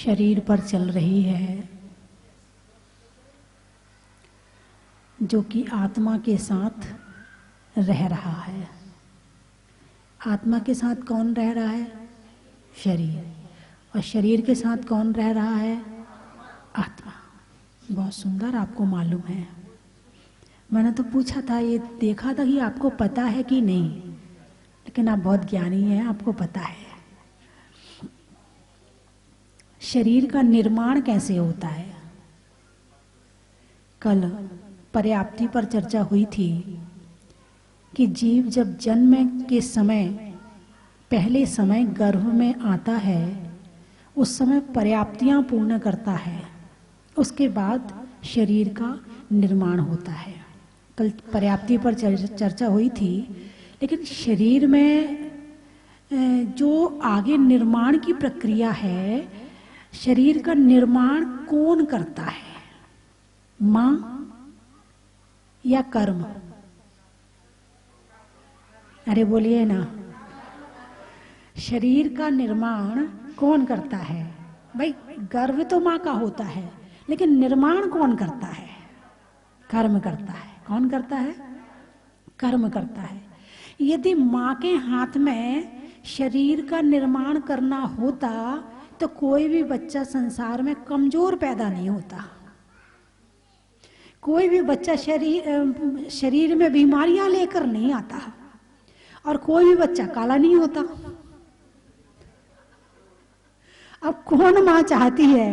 शरीर पर चल रही है, जो कि आत्मा के साथ रह रहा है। आत्मा के साथ कौन रह रहा है? शरीर। और शरीर के साथ कौन रह रहा है? आत्मा। बहुत सुंदर, आपको मालूम है। मैंने तो पूछा था, ये देखा था कि आपको पता है कि नहीं, लेकिन आप बहुत ज्ञानी हैं, आपको पता है। शरीर का निर्माण कैसे होता है? कल पर्याप्ति पर चर्चा हुई थी कि जीव जब जन्म के समय, पहले समय गर्भ में आता है, उस समय पर्याप्तियां पूर्ण करता है, उसके बाद शरीर का निर्माण होता है। कल पर्याप्ति पर चर्चा हुई थी। लेकिन शरीर में जो आगे निर्माण की प्रक्रिया है, शरीर का निर्माण कौन करता है? मां या कर्म? अरे बोलिए ना। शरीर का निर्माण कौन करता है? भाई गर्भ तो मां का होता है, लेकिन निर्माण कौन करता है? कर्म करता है। कौन करता है? कर्म करता है। यदि मां के हाथ में शरीर का निर्माण करना होता तो कोई भी बच्चा संसार में कमजोर पैदा नहीं होता। कोई भी बच्चा शरीर में बीमारियां लेकर नहीं आता, और कोई भी बच्चा काला नहीं होता। अब कौन मां चाहती है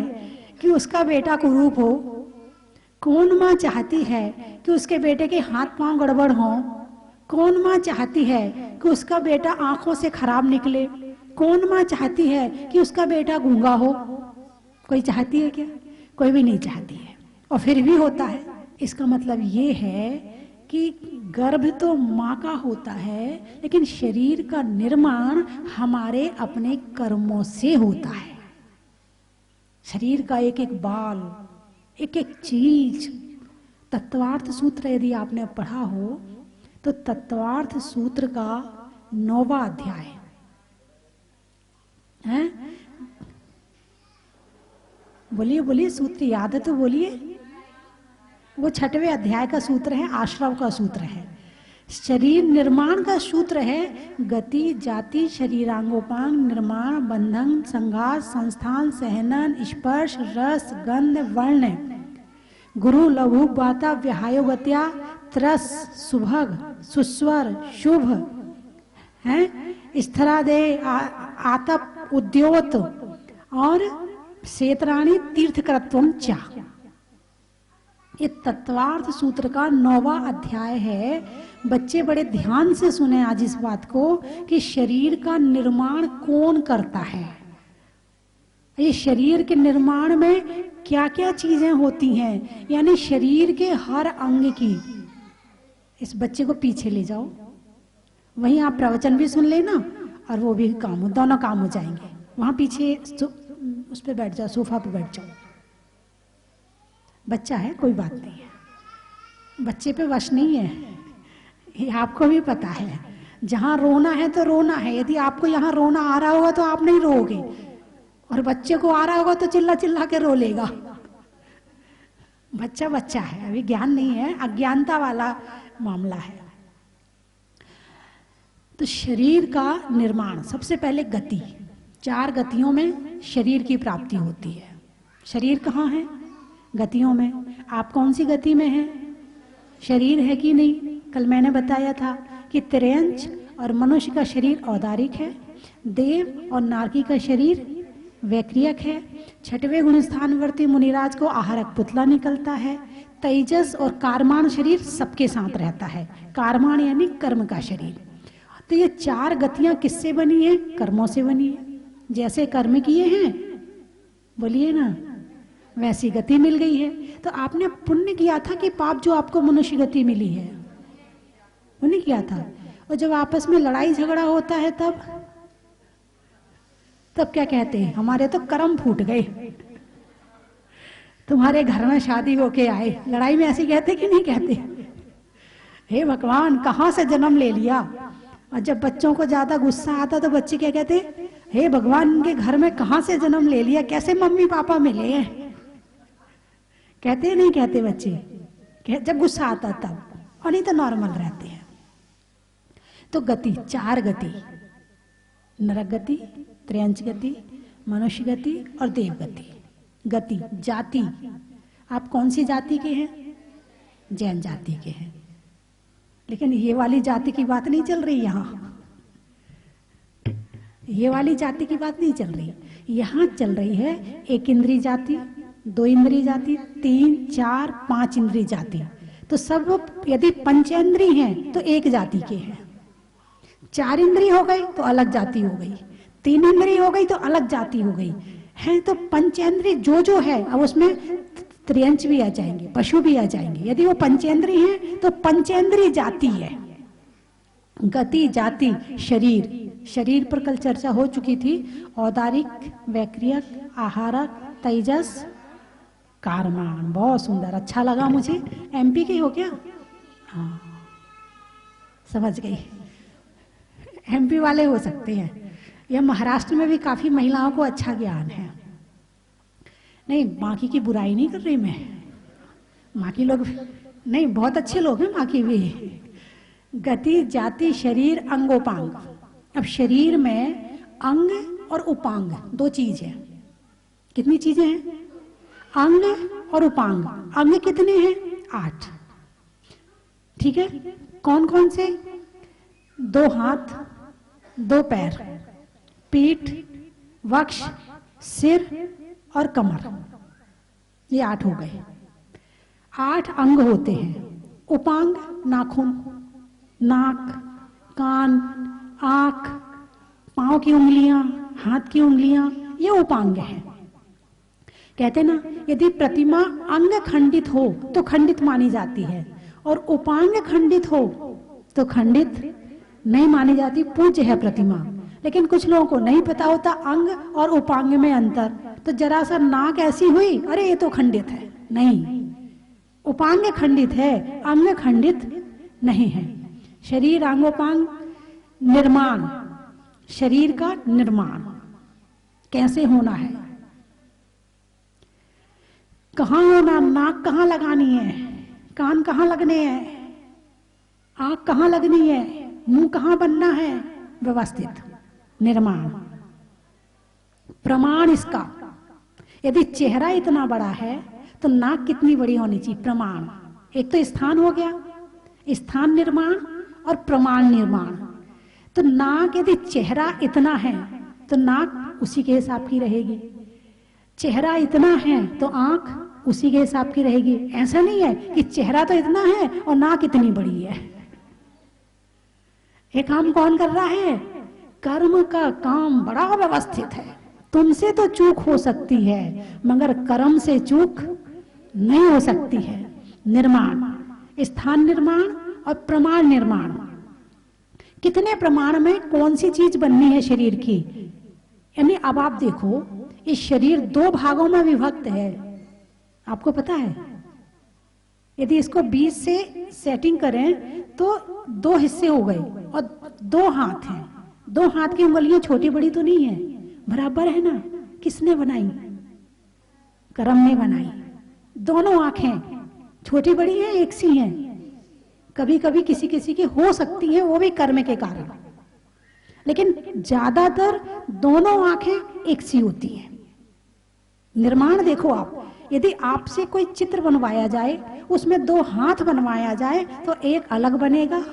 कि उसका बेटा कुरूप हो? कौन मां चाहती है कि उसके बेटे के हाथ पांव गड़बड़ हो? कौन मां चाहती है कि उसका बेटा आंखों से खराब निकले? कौन मां चाहती है कि उसका बेटा गूंगा हो? कोई चाहती है क्या? कोई भी नहीं चाहती है, और फिर भी होता है। इसका मतलब ये है कि गर्भ तो मां का होता है, लेकिन शरीर का निर्माण हमारे अपने कर्मों से होता है। शरीर का एक एक बाल, एक एक चीज। तत्वार्थ सूत्र यदि आपने पढ़ा हो तो तत्वार्थ सूत्र का 9वां अध्याय है। बोलिए बोलिए, सूत्र याद है तो बोलिए। वो 6वें अध्याय का सूत्र है, आश्रव का सूत्र है। शरीर निर्माण का सूत्र है गति, जाति, शरीरांगोपांग, निर्माण, बंधन, संघात, संस्थान, सहनन, स्पर्श, रस, गंध, वर्ण, गुरु, लघु, बाता, व्यायोगत्या, त्रस, सुभग, सुस्वर, शुभ है, स्थरादे, आतप, उद्योत और शेतराणी, तीर्थकृत्वम चा। ये तत्वार्थ सूत्र का 9वां अध्याय है। बच्चे बड़े ध्यान से सुने आज इस बात को कि शरीर का निर्माण कौन करता है। ये शरीर के निर्माण में क्या क्या चीजें होती हैं, यानी शरीर के हर अंग की। इस बच्चे को पीछे ले जाओ, वहीं आप प्रवचन भी सुन लेना और वो भी काम हो, दोनों काम हो जाएंगे। वहां पीछे उस पे बैठ जाओ, सोफा पे बैठ जाओ। बच्चा है, कोई बात नहीं है, बच्चे पे वश नहीं है, ये आपको भी पता है। जहां रोना है तो रोना है। यदि आपको यहाँ रोना आ रहा होगा तो आप नहीं रोओगे, और बच्चे को आ रहा होगा तो चिल्ला चिल्ला के रो लेगा। बच्चा बच्चा है, अभी ज्ञान नहीं है, अज्ञानता वाला मामला है। तो शरीर का निर्माण सबसे पहले गति, 4 गतियों में शरीर की प्राप्ति होती है। शरीर कहाँ है? गतियों में। आप कौन सी गति में हैं? शरीर है कि नहीं? कल मैंने बताया था कि त्रियंच और मनुष्य का शरीर औदारिक है, देव और नारकी का शरीर वैक्रियक है, 6वें गुणस्थानवर्ती मुनिराज को आहारक पुतला निकलता है, तेजस और कारमान शरीर सबके साथ रहता है। कारमान यानी कर्म का शरीर। तो ये 4 गतियां किससे बनी है? कर्मों से बनी है। जैसे कर्म किए हैं, बोलिए ना, वैसी गति मिल गई है। तो आपने पुण्य किया था कि पाप जो आपको मनुष्य गति मिली है? पुण्य किया था। और जब आपस में लड़ाई झगड़ा होता है तब क्या कहते हैं? हमारे तो कर्म फूट गए, तुम्हारे घर में शादी होके आए। लड़ाई में ऐसे कहते कि नहीं कहते? हे भगवान, कहाँ से जन्म ले लिया। और जब बच्चों को ज्यादा गुस्सा आता तो बच्चे क्या कहते? हे भगवान, इनके घर में कहां से जन्म ले लिया, कैसे मम्मी पापा मिले हैं। कहते नहीं कहते बच्चे, जब गुस्सा आता तब, और नहीं तो नॉर्मल रहते हैं। तो गति, 4 गति, नरक गति, त्रयंच गति, मनुष्य गति और देव गति। गति, जाति, आप कौन सी जाति के हैं? जैन जाति के हैं। लेकिन ये वाली जाति की बात नहीं चल रही यहाँ, ये वाली जाति की बात नहीं चल रही। यहाँ चल रही है 1 इंद्रिय जाति, 2 इंद्रिय जाति, 3, 4, 5 इंद्रिय जाति। तो सब यदि पंचेंद्रिय हैं तो एक जाति के हैं। 4 इंद्रिय हो गई तो अलग जाति हो गई, 3 इंद्रिय हो गई तो अलग जाति हो गई है। तो पंचेंद्रिय जो है, अब उसमें त्रियंच भी आ जाएंगे, पशु भी आ जाएंगे। यदि वो पंचेंद्रिय हैं तो पंचेंद्रिय जाति है। गति, जाति, शरीर, शरीर पर कल चर्चा हो चुकी थी। औदारिक, वैक्रियक, आहारक, तेजस, कारमान। बहुत सुंदर, अच्छा लगा मुझे। एमपी के हो क्या? हाँ, समझ गई, एमपी वाले हो सकते हैं। यह महाराष्ट्र में भी काफी महिलाओं को अच्छा ज्ञान है। नहीं, बाकी की बुराई नहीं कर रही मैं, बाकी लोग नहीं, बहुत अच्छे लोग हैं बाकी भी। गति, जाति, शरीर, अंगोपांग। अब शरीर में अंग और उपांग 2 चीज है। कितनी चीजें हैं? अंग और उपांग। अंग कितने हैं? 8। ठीक है, कौन कौन से? 2 हाथ, 2 पैर, पीठ, वक्ष, सिर और कमर, ये 8 हो गए। 8 अंग होते हैं। उपांग, नाखून, नाक, कान, आंख, पांव की उंगलियां, हाथ की उंगलियां, ये उपांग हैं। कहते ना, यदि प्रतिमा अंग खंडित हो तो खंडित मानी जाती है, और उपांग खंडित हो तो खंडित नहीं मानी जाती, पूज्य है प्रतिमा। लेकिन कुछ लोगों को नहीं पता होता अंग और उपांग में अंतर। तो जरा सा नाक ऐसी हुई, अरे ये तो खंडित है। नहीं, उपांग खंडित है, अंग खंडित नहीं है। शरीर, अंगोपांग, निर्माण, शरीर का निर्माण कैसे होना है, कहाँ होना, नाक कहाँ लगानी है, कान कहाँ लगने हैं, आंख कहाँ लगनी है, मुंह कहाँ बनना है, व्यवस्थित निर्माण। प्रमाण इसका, यदि चेहरा इतना बड़ा है तो नाक कितनी बड़ी होनी चाहिए, प्रमाण। एक तो स्थान हो गया, स्थान निर्माण और प्रमाण निर्माण। तो नाक, यदि चेहरा इतना है तो नाक उसी के हिसाब की रहेगी, चेहरा इतना है तो आंख उसी के हिसाब की रहेगी। ऐसा नहीं है कि चेहरा तो इतना है और नाक इतनी बड़ी है। ये काम कौन कर रहा है? कर्म का काम बड़ा व्यवस्थित है। तुमसे तो चूक हो सकती है मगर कर्म से चूक नहीं हो सकती है। निर्माण, स्थान निर्माण और प्रमाण निर्माण। कितने प्रमाण में कौन सी चीज बननी है शरीर की? यानी अब आप देखो, इस शरीर 2 भागों में विभक्त है, आपको पता है? यदि इसको 20 से सेटिंग करें तो 2 हिस्से हो गए, और 2 हाथ हैं। 2 हाथ की उंगलियां छोटी बड़ी तो नहीं है, बराबर है ना? किसने बनाई? कर्म ने बनाई। दोनों आंखें छोटी बड़ी हैं, एक सी हैं। कभी कभी किसी किसी की हो सकती है, वो भी कर्म के कारण, लेकिन ज्यादातर दोनों आंखें एक सी होती हैं। निर्माण देखो आप, यदि आपसे कोई चित्र बनवाया जाए, उसमें 2 हाथ बनवाया जाए तो एक अलग बनेगा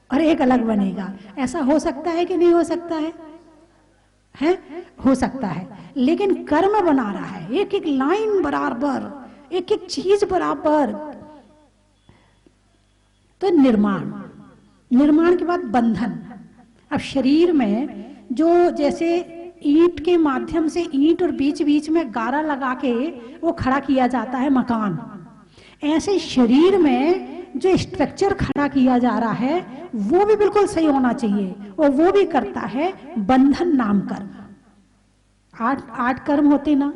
और एक अलग बनेगा। ऐसा हो सकता है कि नहीं हो सकता है? हो सकता है। लेकिन कर्म बना रहा है, एक एक लाइन बराबर, एक एक चीज बराबर। तो निर्माण, निर्माण के बाद बंधन। अब शरीर में जो जैसे ईंट के माध्यम से ईंट और बीच बीच में गारा लगा के वो खड़ा किया जाता है मकान, ऐसे शरीर में जो स्ट्रक्चर खड़ा किया जा रहा है वो भी बिल्कुल सही होना चाहिए, और वो भी करता है बंधन नाम कर्म। 8 कर्म होते ना,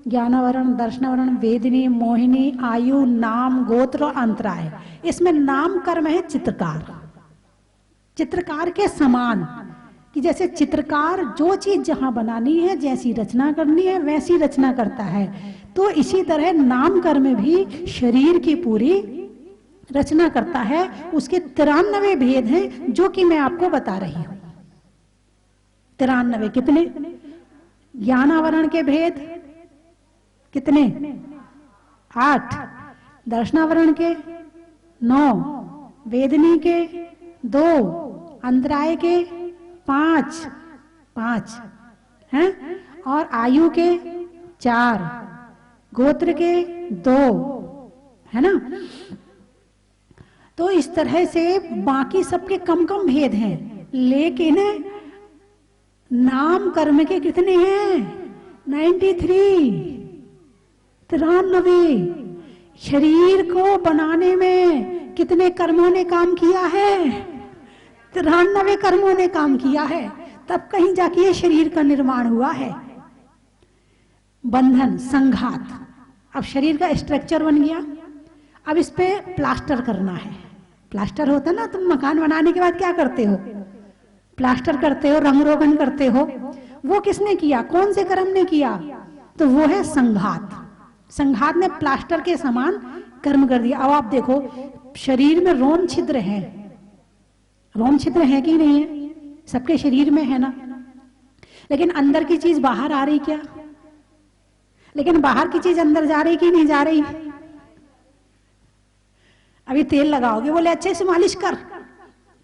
ज्ञानावरण, दर्शनावरण, वेदिनी, मोहिनी, आयु, नाम, गोत्र और अंतराय। इसमें नाम कर्म है चित्रकार, चित्रकार के समान। कि जैसे चित्रकार जो चीज जहां बनानी है, जैसी रचना करनी है वैसी रचना करता है, तो इसी तरह नाम कर्म भी शरीर की पूरी रचना करता है। उसके 93 भेद हैं जो कि मैं आपको बता रही हूं। 93 कितने? ज्ञान आवरण के भेद कितने? 8, दर्शनावरण के 9, वेदनी के 2, अंतराय के 5 हैं, और आयु के 4, गोत्र के 2, है ना। तो इस तरह से बाकी सबके कम कम भेद हैं, लेकिन नाम कर्म के कितने हैं? 93, 93। शरीर को बनाने में कितने कर्मों ने काम किया है? 93 कर्मों ने काम किया है, तब कहीं जाके ये शरीर का निर्माण हुआ है। बंधन, संघात। अब शरीर का स्ट्रक्चर बन गया, अब इस पे प्लास्टर करना है। प्लास्टर होता है ना, तुम मकान बनाने के बाद क्या करते हो? प्लास्टर करते हो, रंग रोगन करते हो। वो किसने किया? कौन से कर्म ने किया? तो वो है संघात। संघात ने प्लास्टर के समान कर्म कर दिया। अब आप देखो, शरीर में रोम छिद्र है, रोम छिद्र है कि नहीं है? सबके शरीर में है ना, लेकिन अंदर की चीज बाहर आ रही क्या? लेकिन बाहर की चीज अंदर जा रही कि नहीं जा रही? अभी तेल लगाओगे, बोले अच्छे से मालिश कर,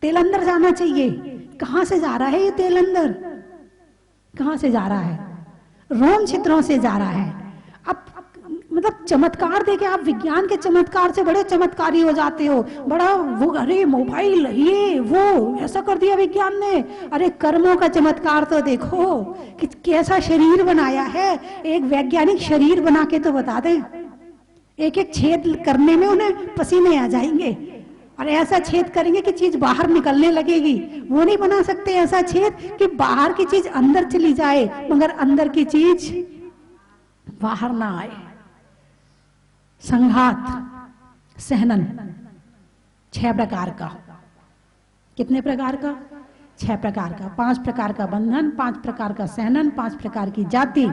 तेल अंदर जाना चाहिए। कहां से जा रहा है ये तेल? अंदर कहां से जा रहा है? रोम छिद्रों से जा रहा है। अब मतलब चमत्कार देके आप विज्ञान के चमत्कार से बड़े चमत्कारी हो जाते हो, बड़ा वो, अरे मोबाइल ये वो ऐसा कर दिया विज्ञान ने। अरे कर्मों का चमत्कार तो देखो कि कैसा शरीर बनाया है। एक वैज्ञानिक शरीर बना के तो बता दें, एक एक छेद करने में उन्हें पसीने आ जाएंगे, और ऐसा छेद करेंगे कि चीज बाहर निकलने लगेगी। वो नहीं बना सकते ऐसा छेद कि बाहर की चीज अंदर चली जाए मगर अंदर की चीज बाहर ना आए। संघात, सहनन 6 प्रकार का। कितने प्रकार का? 6 प्रकार का। 5 प्रकार का बंधन, 5 प्रकार का सहनन, 5 प्रकार की जाति,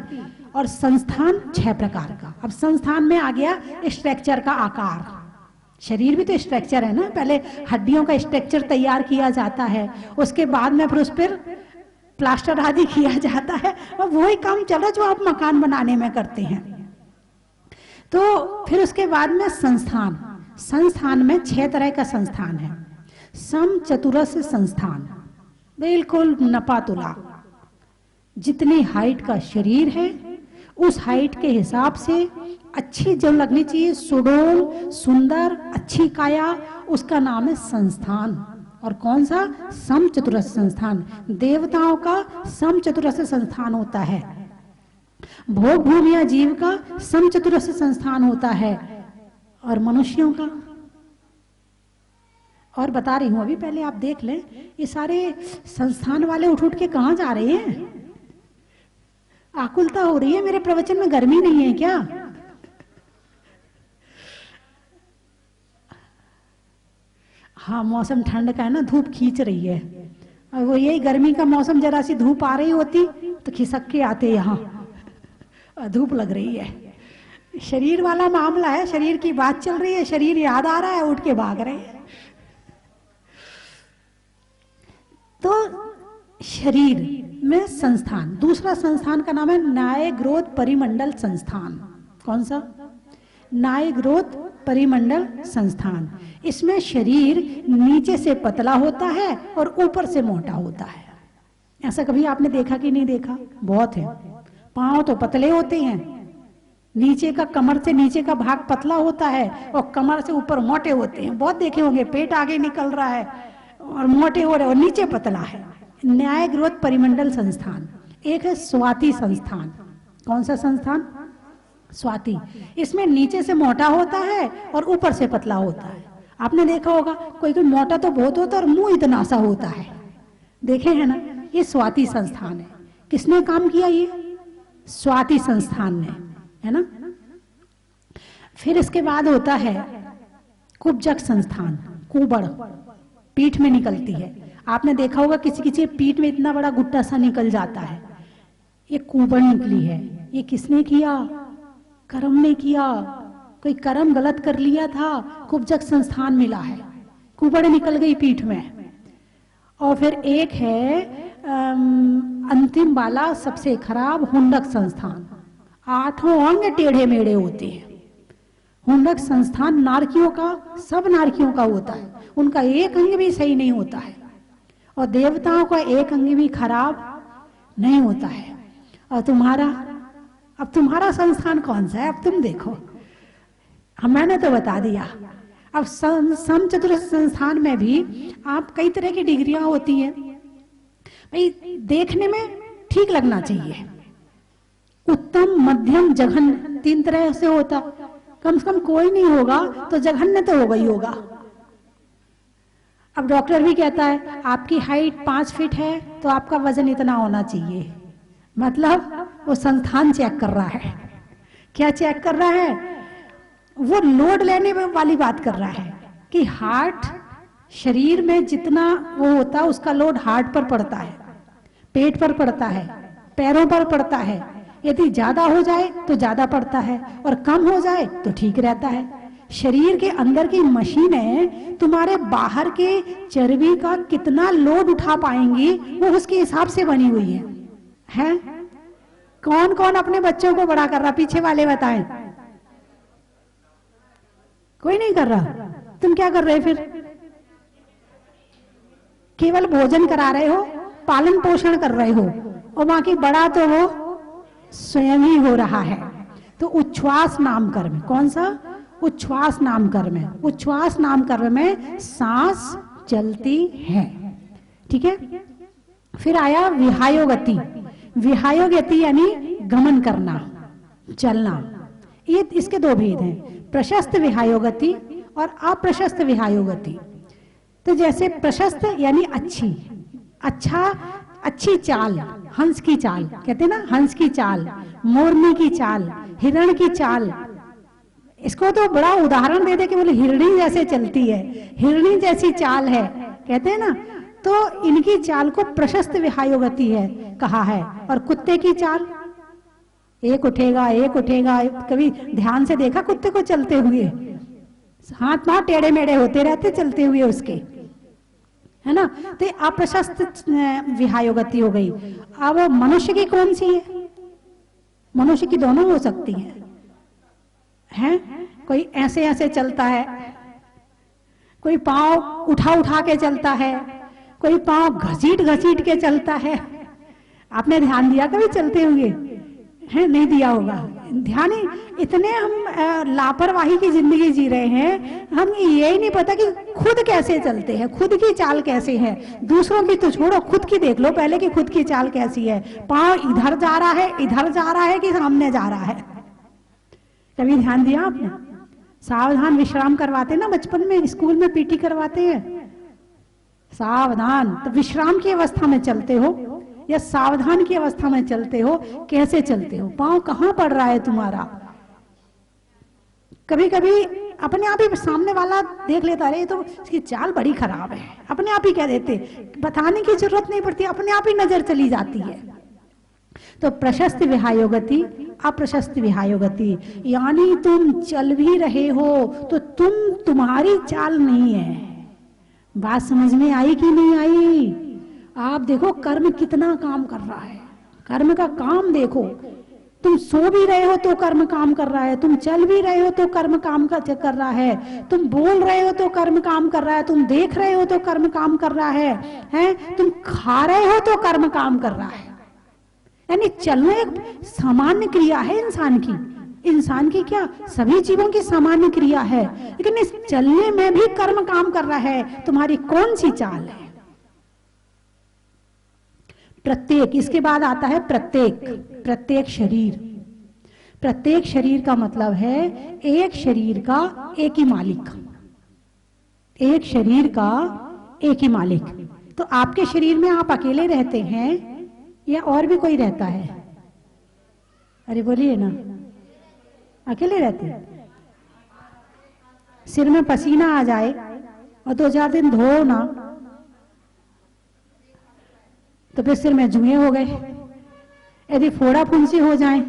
और संस्थान 6 प्रकार का। अब संस्थान में आ गया स्ट्रक्चर का आकार। शरीर भी तो स्ट्रक्चर है ना, पहले हड्डियों का स्ट्रक्चर तैयार किया जाता है, उसके बाद में फिर उस पर प्लास्टर आदि किया जाता है, और वही काम चला जो आप मकान बनाने में करते हैं। तो फिर उसके बाद में संस्थान। संस्थान में 6 तरह का संस्थान है। सम चतुरस्र संस्थान, बिल्कुल नपातुला। जितनी हाइट का शरीर है उस हाइट के हिसाब से अच्छी जो लगनी चाहिए, सुडौल सुंदर अच्छी काया, उसका नाम है संस्थान। और कौन सा? सम चतुरस्र संस्थान। देवताओं का सम चतुरस्र संस्थान होता है, भोग भूमिया जीव का सम चतुरस्र संस्थान होता है, और मनुष्यों का। और बता रही हूं अभी, पहले आप देख लें, ये सारे संस्थान वाले उठ उठ के कहां जा रहे हैं? आकुलता हो रही है, मेरे प्रवचन में गर्मी नहीं है क्या? हाँ, मौसम ठंड का है ना, धूप खींच रही है। और वो यही गर्मी का मौसम, जरा सी धूप आ रही होती तो खिसक के आते यहाँ, धूप लग रही है। शरीर वाला मामला है, शरीर की बात चल रही है, शरीर याद आ रहा है, उठ के भाग रहे हैं। तो शरीर में संस्थान। दूसरा संस्थान का नाम है नाय ग्रोथ परिमंडल संस्थान। कौन सा? नाय ग्रोथ परिमंडल संस्थान। इसमें शरीर नीचे से पतला होता है और ऊपर से मोटा होता है। ऐसा कभी आपने देखा कि नहीं देखा? बहुत है। पांव तो पतले होते हैं, नीचे का, कमर से नीचे का भाग पतला होता है और कमर से ऊपर मोटे होते हैं। बहुत देखे होंगे, पेट आगे निकल रहा है और मोटे हो रहे हैं और नीचे पतला है। न्याय ग्रोथ परिमंडल संस्थान। एक है स्वाति संस्थान। कौन सा संस्थान? स्वाति। इसमें नीचे से मोटा होता है और ऊपर से पतला होता है। आपने देखा होगा, कोई कोई मोटा तो बहुत होता है और मुंह इतना सा होता है, देखे हैं ना? ये स्वाति संस्थान है। किसने काम किया? ये स्वाति संस्थान ने, है ना। फिर इसके बाद होता है कुब्जक संस्थान। कुबड़ पीठ में निकलती है। आपने देखा होगा किसी किसी पीठ में इतना बड़ा गुट्टा सा निकल जाता है, ये कुबड़ निकली है। ये किसने किया? कर्म ने किया। कोई कर्म गलत कर लिया था, कुब्जक संस्थान मिला है, कुबड़ निकल गई पीठ में। और फिर एक है अंतिम वाला सबसे खराब, हुंडक संस्थान। 8 अंग टेढ़े मेढ़े होते हैं। हुंडक संस्थान नारकियों का, सब नारकियों का होता है, उनका एक अंग भी सही नहीं होता है, और देवताओं का एक अंग भी खराब नहीं होता है। और तुम्हारा, अब तुम्हारा संस्थान कौन सा है? अब तुम देखो, मैंने तो बता दिया। अब सम चतुर्थ संस्थान में भी आप कई तरह की डिग्रियां होती हैं भाई, देखने में ठीक लगना चाहिए। उत्तम, मध्यम, जघन्य, 3 तरह से होता। कम से कम कोई नहीं होगा तो जघन्य तो होगा ही होगा। अब डॉक्टर भी कहता है आपकी हाइट 5 फीट है तो आपका वजन इतना होना चाहिए, मतलब वो संस्थान चेक कर रहा है। क्या चेक कर रहा है? वो लोड लेने वाली बात कर रहा है कि हार्ट, शरीर में जितना वो होता है उसका लोड हार्ट पर पड़ता है, पेट पर पड़ता है, पैरों पर पड़ता है। यदि ज्यादा हो जाए तो ज्यादा पड़ता है, और कम हो जाए तो ठीक रहता है। शरीर के अंदर की मशीनें तुम्हारे बाहर के चर्बी का कितना लोड उठा पाएंगी वो उसके हिसाब से बनी हुई है? कौन कौन अपने बच्चों को बड़ा कर रहा? पीछे वाले बताएं। कोई नहीं कर रहा। तुम क्या कर रहे फिर? केवल भोजन करा रहे हो, पालन पोषण कर रहे हो, और बाकी बड़ा तो वो स्वयं ही हो रहा है। तो उच्छ्वास नाम कर्म, कौन सा? उच्छ्वास नाम कर्म है। उच्छ्वास नाम कर्म में सांस चलती है, ठीक है। फिर आया विहायोगति। विहायोगति यानी गमन करना, चलना। ये इसके 2 भेद हैं, प्रशस्त विहायोगति और अप्रशस्त विहायोगति। तो जैसे प्रशस्त यानी अच्छी, अच्छी चाल, हंस की चाल कहते हैं ना, हंस की चाल, मोरनी की चाल, हिरण की चाल। इसको तो बड़ा उदाहरण दे दे कि बोले हिरणी जैसे चलती है, हिरणी जैसी चाल है, कहते हैं ना। तो इनकी चाल को प्रशस्त विहायोगति है कहा है। और कुत्ते की चाल, एक उठेगा एक उठेगा। कभी ध्यान से देखा कुत्ते को चलते हुए? हाथ पांव टेढ़े मेढ़े होते रहते चलते हुए उसके, है ना। तो अप्रशस्त विहायोगति हो गई। अब मनुष्य की कौन सी है? मनुष्य की दोनों हो सकती हैं। कोई ऐसे ऐसे चलता है, कोई पांव उठा उठा के चलता है, कोई पांव घसीट घसीट के चलता है। आपने ध्यान दिया कभी चलते हुए? है नहीं दिया होगा ध्यान। ही इतने हम लापरवाही की जिंदगी जी रहे हैं, हम यही नहीं पता कि खुद कैसे चलते हैं, खुद की चाल कैसे है। दूसरों की तो छोड़ो, खुद की देख लो पहले कि खुद की चाल कैसी है। पांव इधर जा रहा है, इधर जा रहा है कि सामने जा रहा है? कभी ध्यान दिया आपने? सावधान विश्राम करवाते ना बचपन में, स्कूल में पीटी करवाते हैं, सावधान। तो विश्राम की अवस्था में चलते हो या सावधान की अवस्था में चलते हो? कैसे चलते हो? पांव कहां पड़ रहा है तुम्हारा? कभी कभी अपने आप ही सामने वाला देख लेता, रहे तो इसकी चाल बड़ी खराब है, अपने आप ही कह देते, बताने की जरूरत नहीं पड़ती, अपने आप ही नजर चली जाती है। तो प्रशस्त विहायोगति, अप्रशस्त विहायोगति, यानी तुम चल भी रहे हो तो तुम्हारी चाल नहीं है। बात समझ में आई कि नहीं आई? आप देखो कर्म कितना काम कर रहा है, कर्म का काम देखो। तुम सो भी रहे हो तो कर्म काम कर रहा है, तुम चल भी रहे हो तो कर्म काम कर रहा है, तुम बोल रहे हो तो कर्म काम कर रहा है, तुम देख रहे हो तो कर्म काम कर रहा है, तुम खा रहे हो तो कर्म काम कर रहा है। यानी चलना एक सामान्य क्रिया है इंसान की क्या, सभी जीवों की सामान्य क्रिया है, लेकिन इस चलने में भी कर्म काम कर रहा है। तुम्हारी कौन सी चाल है? प्रत्येक, इसके बाद आता है प्रत्येक शरीर। प्रत्येक शरीर का मतलब है एक शरीर का एक ही मालिक, एक शरीर का एक ही मालिक। तो आपके शरीर में आप अकेले रहते हैं या और भी कोई रहता है? अरे बोलिए ना, अकेले रहते हैं। सिर में पसीना आ जाए और 2-4 दिन धो ना तो फिर सिर में जुए हो गए। यदि फोड़ा फुंसी हो जाए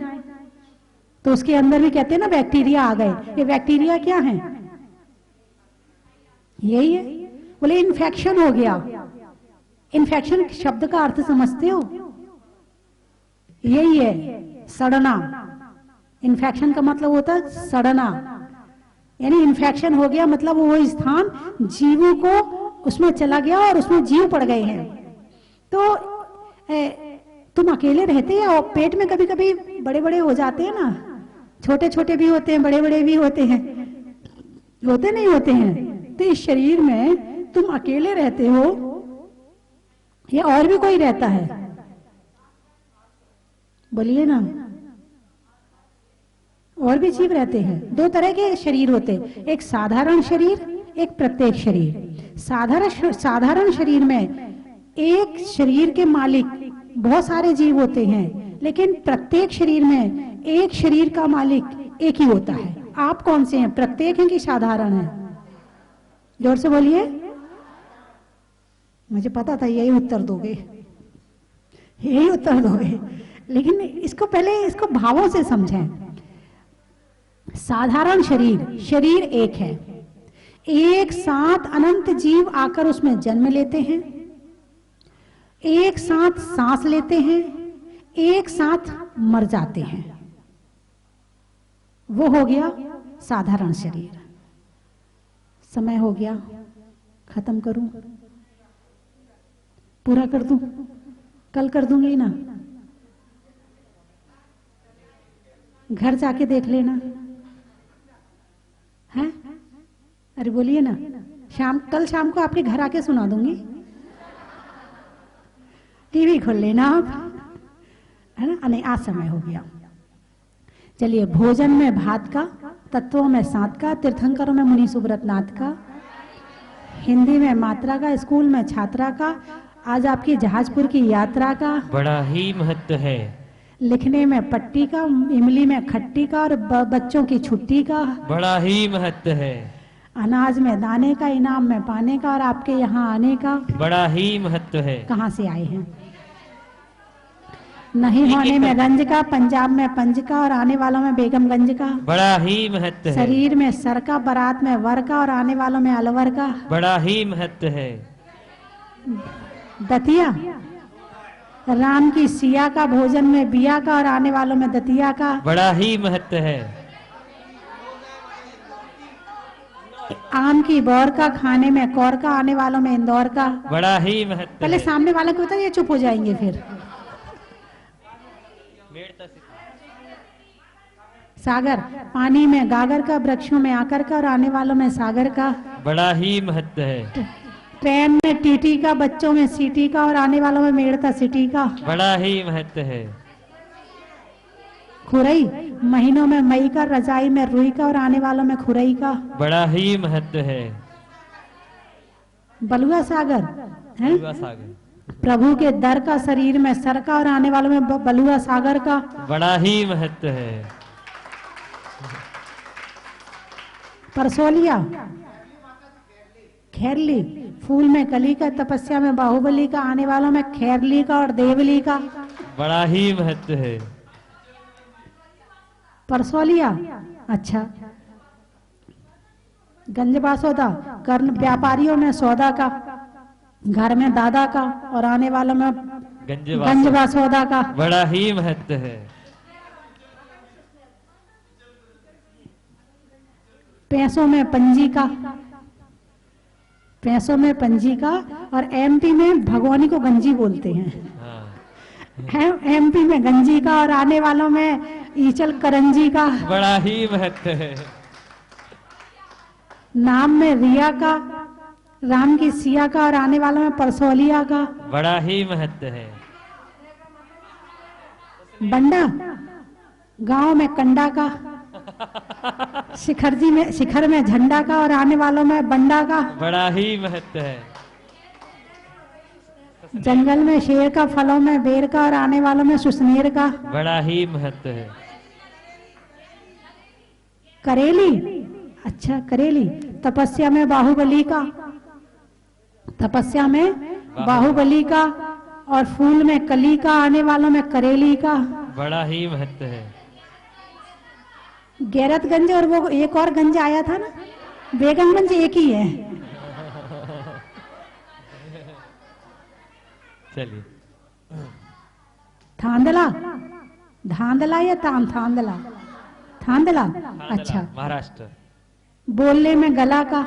तो उसके अंदर भी कहते हैं ना बैक्टीरिया आ गए। ये बैक्टीरिया क्या है? यही है। बोले इन्फेक्शन हो गया। इन्फेक्शन शब्द का अर्थ समझते हो? यही है, सड़ना। इन्फेक्शन का मतलब होता है सड़ना, यानी इन्फेक्शन हो गया मतलब वो स्थान जीवों को उसमें चला गया और उसमें जीव पड़ गए हैं। तो तुम अकेले रहते हैं और पेट में कभी कभी बड़े बड़े हो जाते हैं ना, छोटे छोटे भी होते हैं, बड़े बड़े भी होते हैं, होते नहीं होते हैं। तो इस शरीर में तुम अकेले रहते हो या और भी कोई रहता है? बोलिए ना। और भी जीव रहते हैं। दो तरह के शरीर होते हैं, एक साधारण शरीर, एक प्रत्येक शरीर। साधारण शरीर में एक शरीर के मालिक बहुत सारे जीव होते हैं, लेकिन प्रत्येक शरीर में एक शरीर का मालिक एक ही होता है। आप कौन से हैं, प्रत्येक हैं कि साधारण हैं? जोर से बोलिए। मुझे पता था यही उत्तर दोगे, यही उत्तर दोगे, लेकिन इसको पहले इसको भावों से समझें। साधारण शरीर एक है, एक साथ अनंत जीव आकर उसमें जन्म लेते हैं, एक साथ सांस लेते हैं, एक साथ मर जाते हैं। वो हो गया साधारण शरीर। समय हो गया, खत्म करूं? पूरा कर दूं? कल कर दूंगी ना, घर जाके देख लेना है। अरे बोलिए ना, कल शाम को आपके घर आके सुना दूंगी। टीवी खोल लेना आप, है ना। नहीं, आज समय हो गया। चलिए, भोजन में भात का, तत्वों में सात का, तीर्थंकरों में मुनि सुब्रत नाथ का, हिंदी में मात्रा का, स्कूल में छात्रा का, आज आपकी जहाजपुर की यात्रा का बड़ा ही महत्व है। लिखने में पट्टी का, इमली में खट्टी का और बच्चों की छुट्टी का बड़ा ही महत्व है। अनाज में दाने का, इनाम में पाने का और आपके यहाँ आने का बड़ा ही महत्व है। कहाँ से आए हैं? नहीं होने में रंज का, पंजाब में पंज का और आने वालों में बेगमगंज का बड़ा ही महत्व है। शरीर में सर का, बारात में वर का और आने वालों में अलवर का बड़ा ही महत्व है। दतिया, राम की सिया का, भोजन में बिया का और आने वालों में दतिया का बड़ा ही महत्व है। आम की बौर का, खाने में कौर का, आने वालों में इंदौर का बड़ा ही महत्व। पहले सामने वाला को बताइए, चुप हो जाएंगे फिर। सागर, पानी में गागर का, वृक्षों में आकर का और आने वालों में सागर का बड़ा ही महत्व है। ट्रेन में टीटी का, बच्चों में सीटी का और आने वालों में मेड़ता सिटी का बड़ा ही महत्व है। खुरई, महीनों में मई का, रजाई में रुई का और आने वालों में खुरई का बड़ा ही महत्व है। बलुआ सागर है, बलुआ सागर प्रभु के दर का, शरीर में सर का और आने वालों में बलुआ सागर का बड़ा ही महत्व है। परसोलिया, खैरली, फूल में कली का, तपस्या में बाहुबली का, आने वालों में खैरली का और देवली का बड़ा ही महत्व है। परसोलिया, अच्छा। गंजबा सौदा, कर्ण व्यापारियों में सौदा का, घर में दादा का और आने वालों में गंजबा सौदा का बड़ा ही महत्व है। पैसों में पंजी का, पैसों में पंजी का और एमपी में भगवानी को गंजी बोलते हैं। एमपी में गंजी का और आने वालों में ईचल करंजी का बड़ा ही महत्व है। नाम में रिया का, राम की सिया का और आने वालों में परसोलिया का बड़ा ही महत्व है। बंडा, गांव में कंडा का, शिखर में झंडा का और आने वालों में बंडा का बड़ा ही महत्व है। जंगल में शेर का, फलों में बेर का और आने वालों में सुसनेर का बड़ा ही महत्व है। करेली, अच्छा करेली, तपस्या में बाहुबली का, तपस्या में बाहुबली का और फूल में कली का, आने वालों में करेली का। बड़ा ही महत्व है। गैरतगंज और वो एक और गंज आया था ना, बेगमगंज एक ही है। चलिए। थांदला, धांधला या थांदला? थांदला। अच्छा। महाराष्ट्र। बोलने में गला का,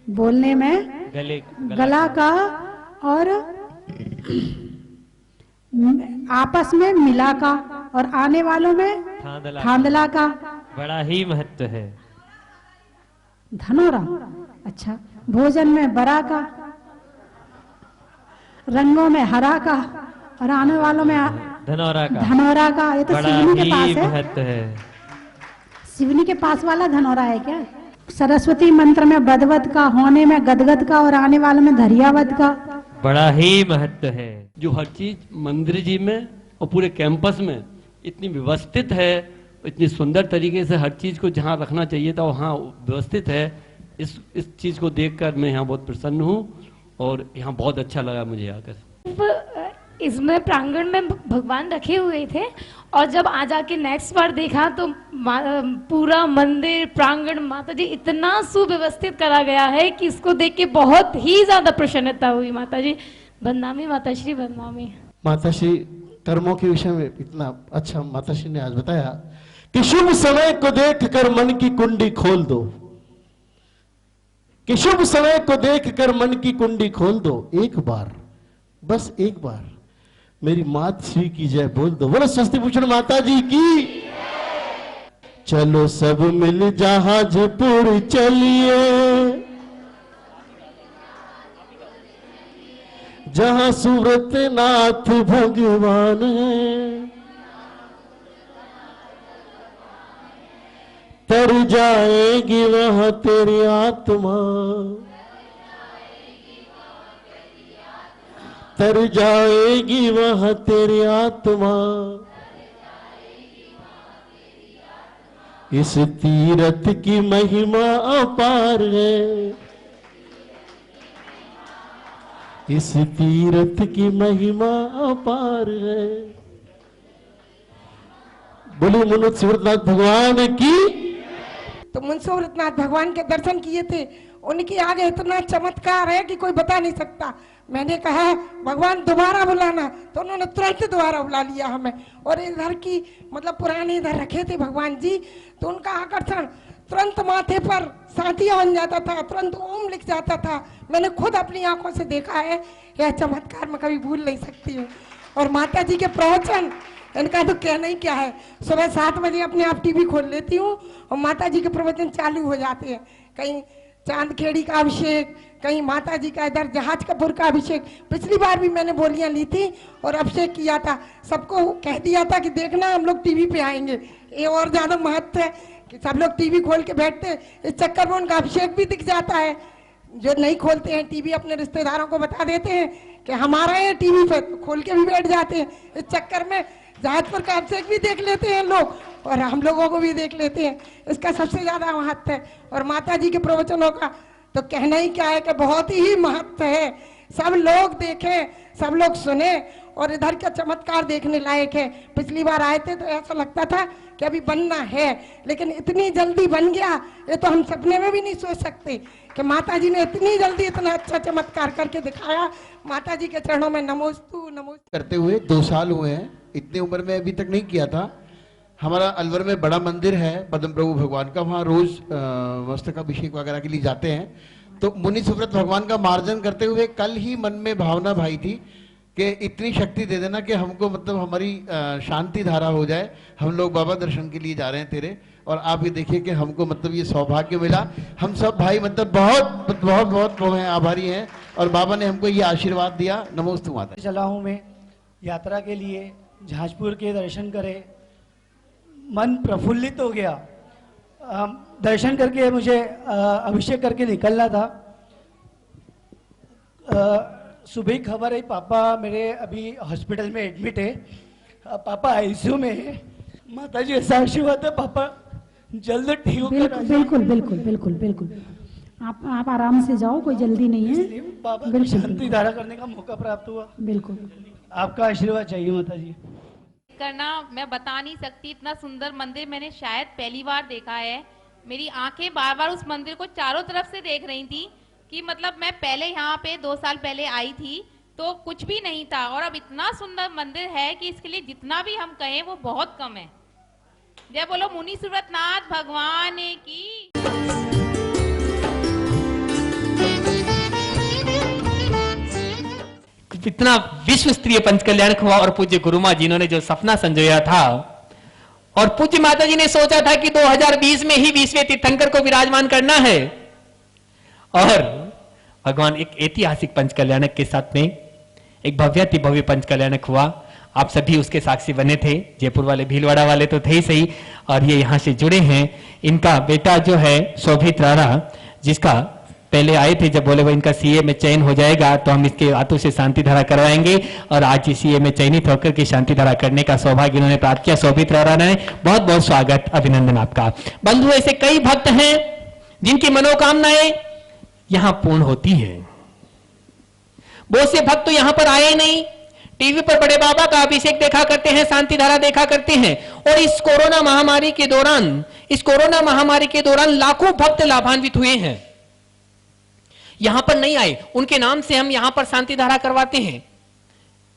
बोलने में गला का, और आपस में मिला का, और आने वालों में थांदला का। बड़ा ही महत्व है। धनोरा। अच्छा। भोजन में बरा का, रंगों में हरा का, और आने वालों में धनौरा का। धनौरा का। ये तो सिवनी के पास है। महत्व है। सिवनी के पास वाला धनौरा है क्या? सरस्वती मंत्र में बदवत का, होने में गदगद का, और आने वालों में धरियावत का। बड़ा ही महत्व है। जो हर चीज मंदिर जी में और पूरे कैंपस में इतनी व्यवस्थित है, इतनी सुंदर तरीके से हर चीज को जहाँ रखना चाहिए था वहाँ व्यवस्थित है। इस चीज को देखकर मैं यहाँ बहुत प्रसन्न हूँ और यहाँ बहुत अच्छा लगा मुझे आकर। इसमें प्रांगण में भगवान रखे हुए थे, और जब आज आके नेक्स्ट बार देखा तो पूरा मंदिर प्रांगण माता जी इतना सुव्यवस्थित करा गया है कि इसको देख के बहुत ही ज्यादा प्रसन्नता हुई। माता जी बदनामी, माता श्री बदनामी। माता श्री कर्मों के विषय में इतना अच्छा माता श्री ने आज बताया कि शुभ समय को देखकर मन की कुंडी खोल दो, कि शुभ समय को देखकर मन की कुंडी खोल दो, एक बार, बस एक बार मेरी मात श्री की जय बोल दो। बोलो स्वस्ति भूषण माता जी की। चलो सब मिल जहाजपुर चलिए, जहां सूरत नाथ भगवान है, तर जाएगी वहां तेरी आत्मा, तर जाएगी वहां तेरी आत्मा, इस तीरथ की महिमा अपार है, इस तीरथ की महिमा अपार है। बोलिए मुनुत सूरतनाथ भगवान की। तो मुंसूरतनाथ भगवान के दर्शन किए थे, उनके आगे इतना चमत्कार है कि कोई बता नहीं सकता। मैंने कहा भगवान दोबारा बुलाना, तो उन्होंने तुरंत दोबारा बुला लिया हमें। और इधर की मतलब पुराने इधर रखे थे भगवान जी, तो उनका आकर्षण तुरंत माथे पर साथिया बन जाता था, तुरंत ओम लिख जाता था। मैंने खुद अपनी आंखों से देखा है, यह चमत्कार मैं कभी भूल नहीं सकती हूँ। और माता जी के प्रवचन, इनका तो कहना ही क्या है। सुबह 7 बजे अपने आप टीवी खोल लेती हूँ और माता जी के प्रवचन चालू हो जाते हैं। कहीं चांदखेड़ी का अभिषेक, कहीं माता जी का इधर जहाज कपूर का अभिषेक। पिछली बार भी मैंने बोलियां ली थी और अभिषेक किया था, सबको कह दिया था कि देखना हम लोग टीवी पे आएंगे। ये और ज्यादा महत्व है कि सब लोग टीवी खोल के बैठते, इस चक्कर में उनका अभिषेक भी दिख जाता है। जो नहीं खोलते हैं टीवी, अपने रिश्तेदारों को बता देते हैं कि हमारा है टीवी पे, तो खोल के भी बैठ जाते हैं। इस चक्कर में जहाजपुर का अभिषेक भी देख लेते हैं लोग और हम लोगों को भी देख लेते हैं। इसका सबसे ज्यादा महत्व है। और माता जी के प्रवचनों का तो कहना ही क्या है कि बहुत ही महत्व है। सब लोग देखें, सब लोग सुने, और इधर का चमत्कार देखने लायक है। पिछली बार आए थे तो ऐसा लगता था कि अभी बनना है, लेकिन इतनी जल्दी बन गया, ये तो हम सपने में भी नहीं सोच सकते कि माता जी ने इतनी जल्दी इतना अच्छा चमत्कार करके दिखाया। माता जी के चरणों में नमोस्तु नमोस्तु करते हुए 2 साल हुए हैं, इतनी उम्र में अभी तक नहीं किया था। हमारा अलवर में बड़ा मंदिर है पद्म प्रभु भगवान का, वहाँ रोज मस्तकाभिषेक वगैरह के लिए जाते हैं। तो मुनि सुव्रत भगवान का मार्जन करते हुए कल ही मन में भावना भाई थी कि इतनी शक्ति दे देना कि हमको मतलब हमारी शांति धारा हो जाए। हम लोग बाबा दर्शन के लिए जा रहे हैं तेरे, और आप ये देखिए कि हमको मतलब ये सौभाग्य मिला। हम सब भाई मतलब बहुत बहुत बहुत वो हैं, आभारी हैं, और बाबा ने हमको ये आशीर्वाद दिया। नमोस्तु माता। चला हूँ मैं यात्रा के लिए, जहाजपुर के दर्शन करे, मन प्रफुल्लित हो गया। दर्शन करके मुझे अभिषेक करके निकलना था। सुबह ही खबर आई पापा मेरे अभी हॉस्पिटल में एडमिट है, पापा आईसीयू में है। माता जी ऐसा आशीर्वाद है पापा जल्द ठीक होकर। बिल्कुल बिल्कुल बिल्कुल बिल्कुल। आप आराम से जाओ, कोई जल्दी नहीं है। इसलिए बाबा की बिल्कुल, शांति धारा करने का मौका प्राप्त हुआ। बिल्कुल। आपका आशीर्वाद चाहिए माता जी। करना मैं बता नहीं सकती, इतना सुंदर मंदिर मैंने शायद पहली बार देखा है। मेरी आंखें बार बार उस मंदिर को चारों तरफ से देख रही थी कि मतलब मैं पहले यहाँ पे 2 साल पहले आई थी तो कुछ भी नहीं था, और अब इतना सुंदर मंदिर है कि इसके लिए जितना भी हम कहें वो बहुत कम है। जय बोलो मुनि सुव्रतनाथ भगवान की। इतना विश्व स्तरीय पंच कल्याण हुआ और पूज्य गुरुमा जी ने जो सपना संजोया था, और पूज्य माता जी ने सोचा था कि 2020 में ही 20वें तीर्थंकर को विराजमान करना है, और भगवान एक ऐतिहासिक पंच कल्याणक के साथ में एक भव्याति भव्य पंच कल्याणक हुआ। आप सभी उसके साक्षी बने थे, जयपुर वाले, भीलवाड़ा वाले तो थे ही सही, और ये यहां से जुड़े हैं। इनका बेटा जो है शोभित राणा, जिसका पहले आए थे जब बोले वो इनका सीए में चयन हो जाएगा तो हम इसके हाथों से शांति धारा करवाएंगे, और आज सीए में चयनित होकर के शांति धारा करने का सौभाग्य इन्होंने प्राप्त किया। शोभित राणा ने बहुत बहुत स्वागत, अभिनंदन आपका। बंधु, ऐसे कई भक्त हैं जिनकी मनोकामनाएं यहां पूर्ण होती है। बहुत से भक्त तो यहां पर आए नहीं, टीवी पर बड़े बाबा का अभिषेक देखा करते हैं, शांति धारा देखा करते हैं, और इस कोरोना महामारी के दौरान लाखों भक्त लाभान्वित हुए हैं। यहां पर नहीं आए, उनके नाम से हम यहां पर शांति धारा करवाते हैं,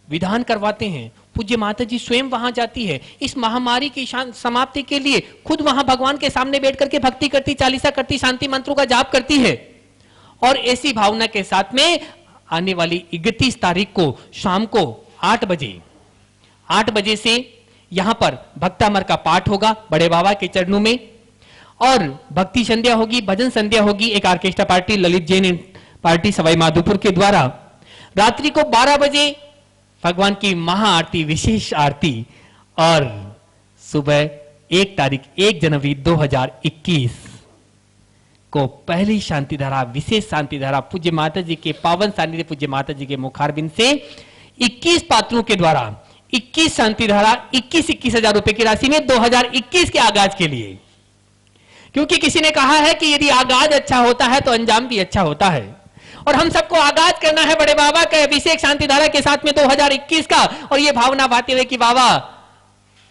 विधान करवाते हैं। पूज्य माता जी स्वयं वहां जाती है, इस महामारी की समाप्ति के लिए खुद वहां भगवान के सामने बैठ करके भक्ति करती, चालीसा करती, शांति मंत्रों का जाप करती है। और ऐसी भावना के साथ में आने वाली 31 तारीख को शाम को 8 बजे से यहां पर भक्तामर का पाठ होगा बड़े बाबा के चरणों में, और भक्ति संध्या होगी, भजन संध्या होगी। एक orchestra party Lalit Jain party Sawai Madhopur के द्वारा रात्रि को 12 बजे भगवान की महाआरती, विशेष आरती, और सुबह 1 जनवरी 2021 को पहली शांति धारा, विशेष शांति धारा पूज्य माता जी के पावन सानिध्य पूज्य माता जी के मुखारबिंद से 21 पात्रों के द्वारा 21 शांति धारा 21 हजार रुपए की राशि में 2021 के आगाज के लिए। क्योंकि किसी ने कहा है कि यदि आगाज अच्छा होता है तो अंजाम भी अच्छा होता है, और हम सबको आगाज करना है बड़े बाबा के अभिषेक शांति धारा के साथ में 2021 का, और ये भावना भाते हुए कि बाबा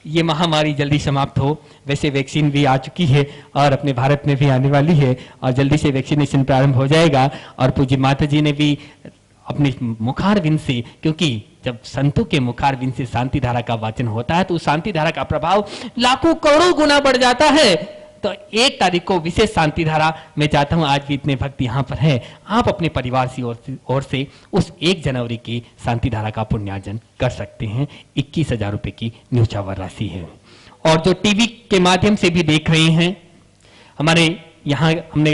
ये महामारी जल्दी समाप्त हो। वैसे वैक्सीन भी आ चुकी है और अपने भारत में भी आने वाली है, और जल्दी से वैक्सीनेशन प्रारंभ हो जाएगा। और पूज्य माता जी ने भी अपने मुखारबिंद से, क्योंकि जब संतों के मुखारबिंद से शांति धारा का वाचन होता है तो उस शांति धारा का प्रभाव लाखों करोड़ों गुना बढ़ जाता है। तो 1 तारीख को विशेष शांति धारा, मैं चाहता हूं आज भी इतने भक्त यहां पर हैं, आप अपने परिवार की ओर से उस 1 जनवरी की शांति धारा का पुण्यार्जन कर सकते हैं। 21,000 रुपए की न्यूछावर राशि है। और जो टीवी के माध्यम से भी देख रहे हैं, हमारे यहाँ हमने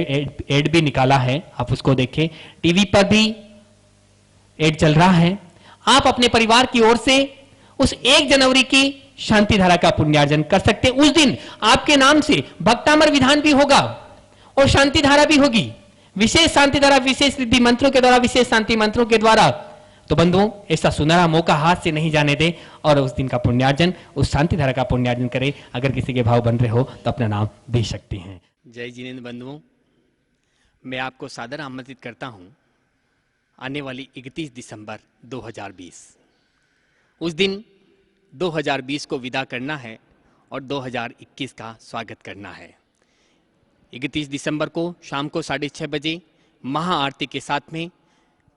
एड भी निकाला है, आप उसको देखें, टीवी पर भी एड चल रहा है। आप अपने परिवार की ओर से उस 1 जनवरी की शांति धारा का पुण्यार्जन कर सकते हैं। उस दिन आपके नाम से भक्तामर विधान भी होगा और शांति धारा भी होगी, विशेष शांति धारा, विशेष रिद्धि मंत्रों के द्वारा, विशेष शांति मंत्रों के द्वारा। तो बंधुओं, ऐसा सुनहरा मौका हाथ से नहीं जाने दे और उस दिन का पुण्यार्जन, उस शांति धारा का पुण्यार्जन करें। अगर किसी के भाव बन रहे हो तो अपना नाम दे सकते हैं। जय जिनेंद्र बंधुओं, मैं आपको सादर आमंत्रित करता हूं आने वाली 31 दिसंबर 2020, उस दिन 2020 को विदा करना है और 2021 का स्वागत करना है। 31 दिसंबर को शाम को 6:30 बजे महाआरती के साथ में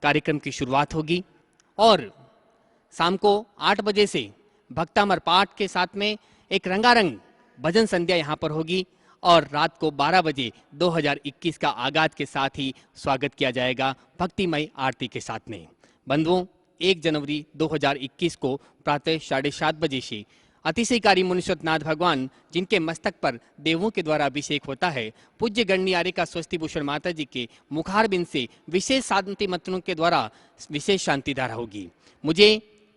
कार्यक्रम की शुरुआत होगी, और शाम को 8 बजे से भक्तामर पाठ के साथ में एक रंगारंग भजन संध्या यहाँ पर होगी, और रात को 12 बजे 2021 का आगाज के साथ ही स्वागत किया जाएगा भक्तिमय आरती के साथ में। बंधुओं, 1 जनवरी 2021 को प्रातः 7:30 बजे से अतिशयकारी मुनीश्वरनाथ भगवान, जिनके मस्तक पर देवों के द्वारा अभिषेक होता है, पूज्य गणनियारे का स्वस्ति भूषण माता जी के मुखारबिंद से विशेष शांति मंत्रों के द्वारा विशेष शांति धारा होगी। मुझे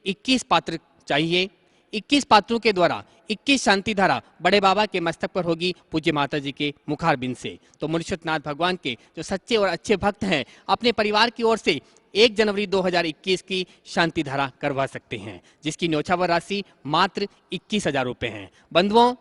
21 पात्र चाहिए। 21 पात्रों के द्वारा 21 शांति धारा बड़े बाबा के मस्तक पर होगी पूज्य माता जी के मुखारबिंद से। तो मुनीश्वरनाथ भगवान के जो सच्चे और अच्छे भक्त हैं, अपने परिवार की ओर से 1 जनवरी 2021 की शांति धारा करवा सकते हैं, जिसकी न्योछावर राशि मात्र 21,000 रुपए है। बंधुओं,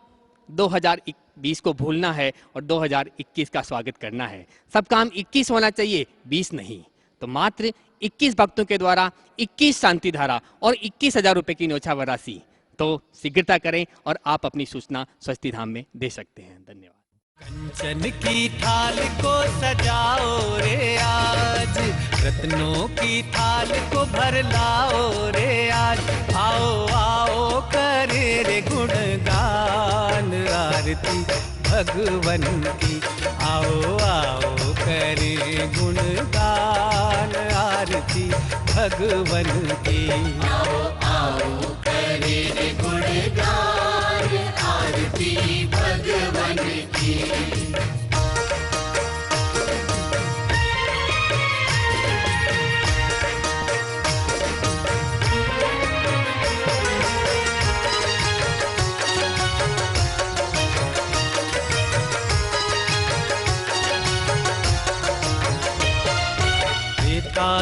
2020 को भूलना है और 2021 का स्वागत करना है। सब काम 21 होना चाहिए, 20 नहीं। तो मात्र 21 भक्तों के द्वारा 21 शांति धारा और 21,000 रुपए की न्योछावर राशि, तो शीघ्रता करें और आप अपनी सूचना स्वस्ति धाम में दे सकते हैं। धन्यवाद। कंचन की थाल को सजाओ रे आज, रत्नों की थाल को भर लाओ रे आज। आओ आओ करे रे गुणगान आरती भगवन की। आओ आओ करे गुणगान आरती भगवन की। आओ आओ करे रे गुणगान आरती भगवन की।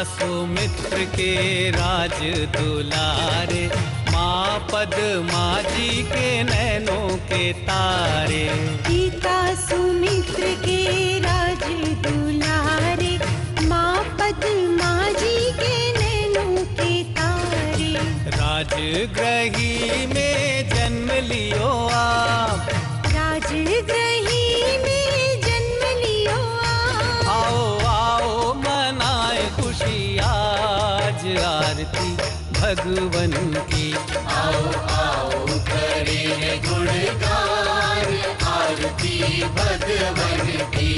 सुमित्र के राज दुलारे, माँ पद्मा जी के नैनों के तारे। पिता सुमित्र के राज दुलारे, माँ पद्मा जी के नैनों के तारे। राजगृही में जन्म लियो आप, राजगृही में जन्म लियो आप। आओ आओ मनाए खुशी आज आरती भगवन की। आओ आओ करे गुणगान आरती भगवन की।